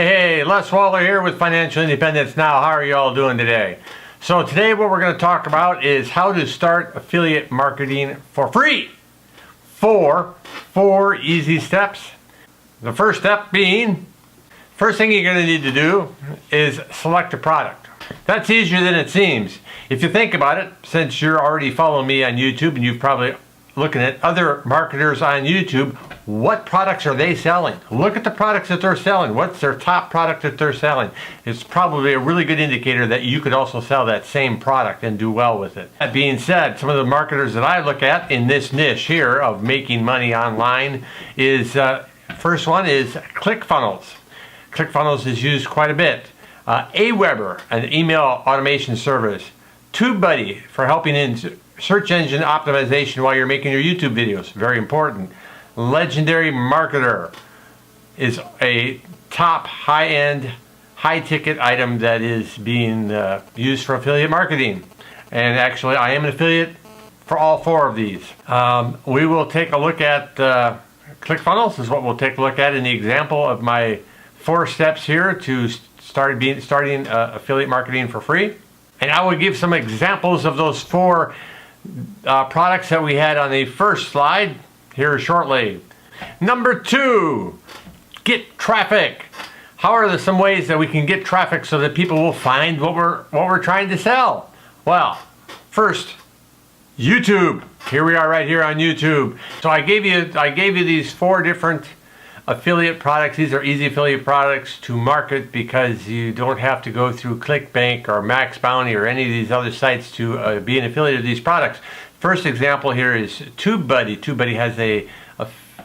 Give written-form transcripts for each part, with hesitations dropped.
Hey, Les Waller here with Financial Independence Now. How are you all doing today? So today what we're going to talk about is how to start affiliate marketing for free. Four easy steps. The first step being, first thing you're going to need to do is select a product. That's easier than it seems. If you think about it, since you're already following me on YouTube and you've probably looking at other marketers on YouTube, what products are they selling? Look at the products that they're selling. What's their top product that they're selling? It's probably a really good indicator that you could also sell that same product and do well with it. That being said, some of the marketers that I look at in this niche here of making money online is, first one is Clickfunnels. Clickfunnels is used quite a bit. AWeber, an email automation service. TubeBuddy for helping in search engine optimization while you're making your YouTube videos. Very important. Legendary Marketer is a top high-end, high-ticket item that is being used for affiliate marketing. And actually, I am an affiliate for all four of these. We will take a look at Clickfunnels is what we'll take a look at in the example of my 4 steps here to starting affiliate marketing for free. And I will give some examples of those 4 products that we had on the first slide here shortly. Number 2, get traffic. How are some ways that we can get traffic so that people will find what we're trying to sell? Well, first, YouTube. Here we are right here on YouTube. So I gave you these 4 different affiliate products. These are easy affiliate products to market because you don't have to go through ClickBank or Max Bounty or any of these other sites to be an affiliate of these products. First example here is TubeBuddy. TubeBuddy has a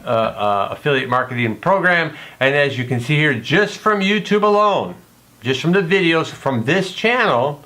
affiliate marketing program, and as you can see here, just from YouTube alone, just from the videos from this channel,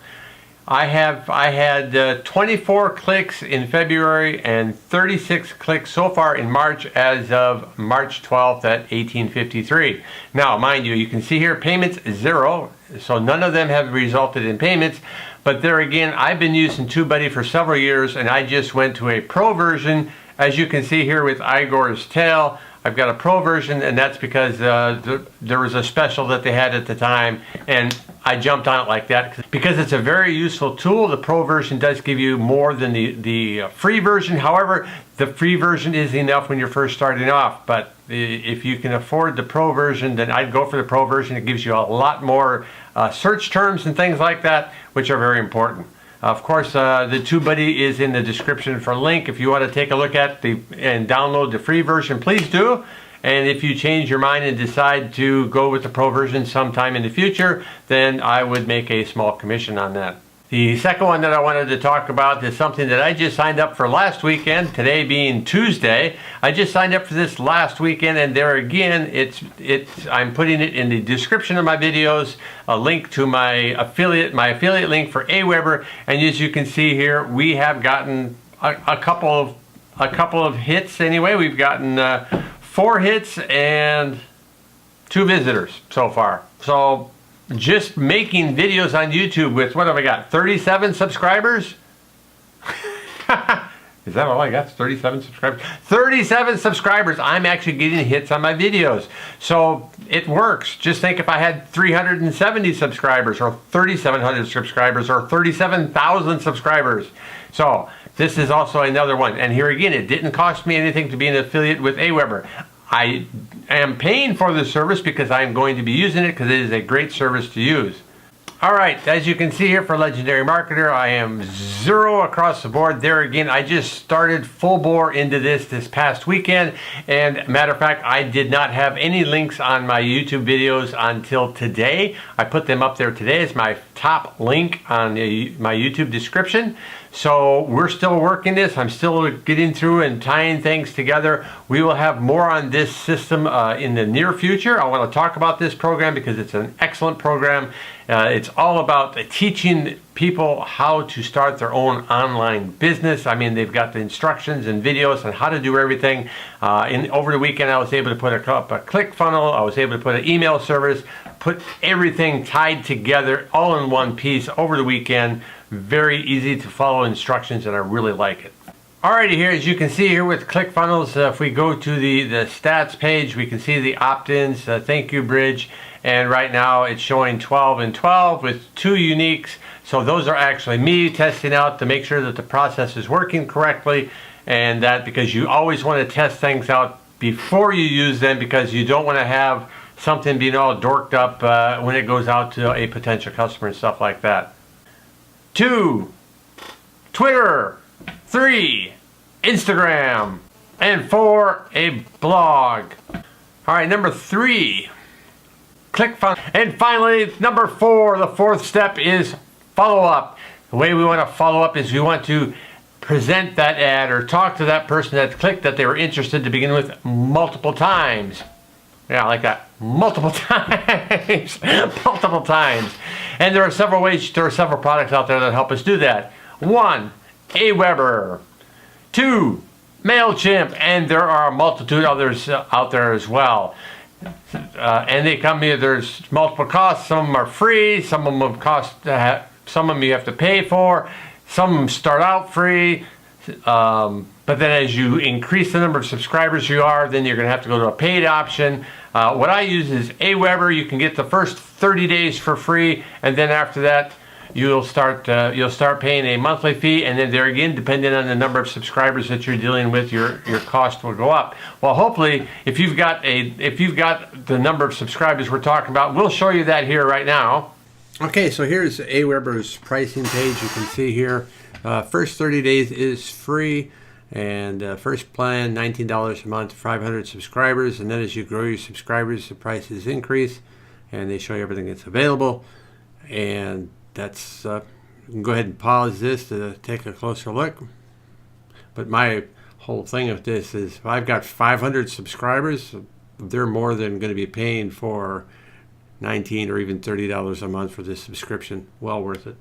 I had 24 clicks in February and 36 clicks so far in March as of March 12th at 18:53. Now, mind you, you can see here payments 0, so none of them have resulted in payments. But there again, I've been using TubeBuddy for several years, and I just went to a pro version. As you can see here with Igor's Tail, I've got a pro version, and that's because there was a special that they had at the time, and I jumped on it like that because it's a very useful tool. The pro version does give you more than the free version. However, the free version is enough when you're first starting off, but if you can afford the pro version, then I'd go for the pro version. It gives you a lot more search terms and things like that, which are very important. Of course, the TubeBuddy is in the description for link. If you want to take a look at and download the free version, please do. And if you change your mind and decide to go with the pro version sometime in the future, then I would make a small commission on that. The second one that I wanted to talk about is something that I just signed up for last weekend, today being Tuesday. I just signed up for this last weekend, and there again, I'm putting it in the description of my videos, a link to my affiliate link for AWeber, and as you can see here, we have gotten a couple of hits anyway. We've gotten 4 hits and 2 visitors so far. So just making videos on YouTube with, what have I got, 37 subscribers? Is that all I got? 37 subscribers? 37 subscribers! I'm actually getting hits on my videos. So it works. Just think if I had 370 subscribers or 3,700 subscribers or 37,000 subscribers. So this is also another one. And here again, it didn't cost me anything to be an affiliate with AWeber. I am paying for this service because I'm going to be using it because it is a great service to use. Alright, as you can see here for Legendary Marketer, I am 0 across the board. There again, I just started full bore into this past weekend, and matter of fact, I did not have any links on my YouTube videos until today. I put them up there today as my top link on my YouTube description. So we're still working this. I'm still getting through and tying things together. We will have more on this system in the near future. I want to talk about this program because it's an excellent program. It's all about teaching people how to start their own online business. I mean, they've got the instructions and videos on how to do everything. Over the weekend, I was able to put a ClickFunnel. I was able to put an email service, put everything tied together all in one piece over the weekend. Very easy to follow instructions, and I really like it. Alrighty, here, as you can see here with ClickFunnels, if we go to the stats page, we can see the opt-ins, thank you bridge, and right now it's showing 12 and 12 with 2 uniques. So those are actually me testing out to make sure that the process is working correctly, and that because you always want to test things out before you use them, because you don't want to have something being all dorked up when it goes out to a potential customer and stuff like that. 2, Twitter. 3, Instagram. And 4, a blog. All right, number 3, Clickfunnels. And finally, number 4, the 4th step is follow up. The way we want to follow up is we want to present that ad or talk to that person that clicked that they were interested to begin with multiple times. Yeah, like that. Multiple times. Multiple times. And there are several ways, there are several products out there that help us do that. 1, AWeber. 2, Mailchimp. And there are a multitude others out there as well. And they come here, there's multiple costs. Some of them are free, some of them cost, some of them you have to pay for, some of them start out free. But then as you increase the number of subscribers you are, then you're going to have to go to a paid option. What I use is AWeber. You can get the first 30 days for free, and then after that you'll start paying a monthly fee, and then there again, depending on the number of subscribers that you're dealing with, your cost will go up. Well, hopefully, if you've got the number of subscribers we're talking about, we'll show you that here right now. Okay, so here's AWeber's pricing page. You can see here, first 30 days is free, and first plan $19 a month, 500 subscribers, and then as you grow your subscribers, the prices increase, and they show you everything that's available. And that's you can go ahead and pause this to take a closer look. But my whole thing of this is, if I've got 500 subscribers, they're more than going to be paying for $19 or even $30 a month for this subscription. Well worth it.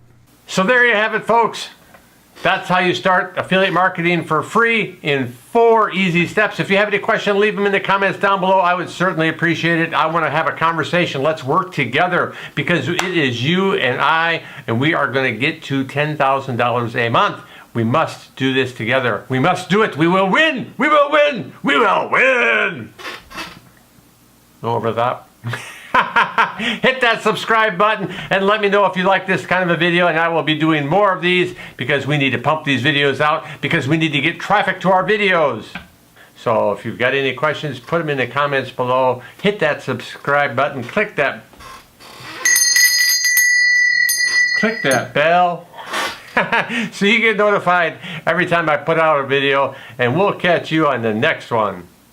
So there you have it, folks. That's how you start affiliate marketing for free in 4 easy steps. If you have any questions, leave them in the comments down below. I would certainly appreciate it. I want to have a conversation. Let's work together, because it is you and I, and we are going to get to $10,000 a month. We must do this together. We must do it. We will win. We will win. We will win. No over that. Hit that subscribe button and let me know if you like this kind of a video, and I will be doing more of these, because we need to pump these videos out, because we need to get traffic to our videos. So if you've got any questions, put them in the comments below. Hit that subscribe button, click that bell so you get notified every time I put out a video, and we'll catch you on the next one.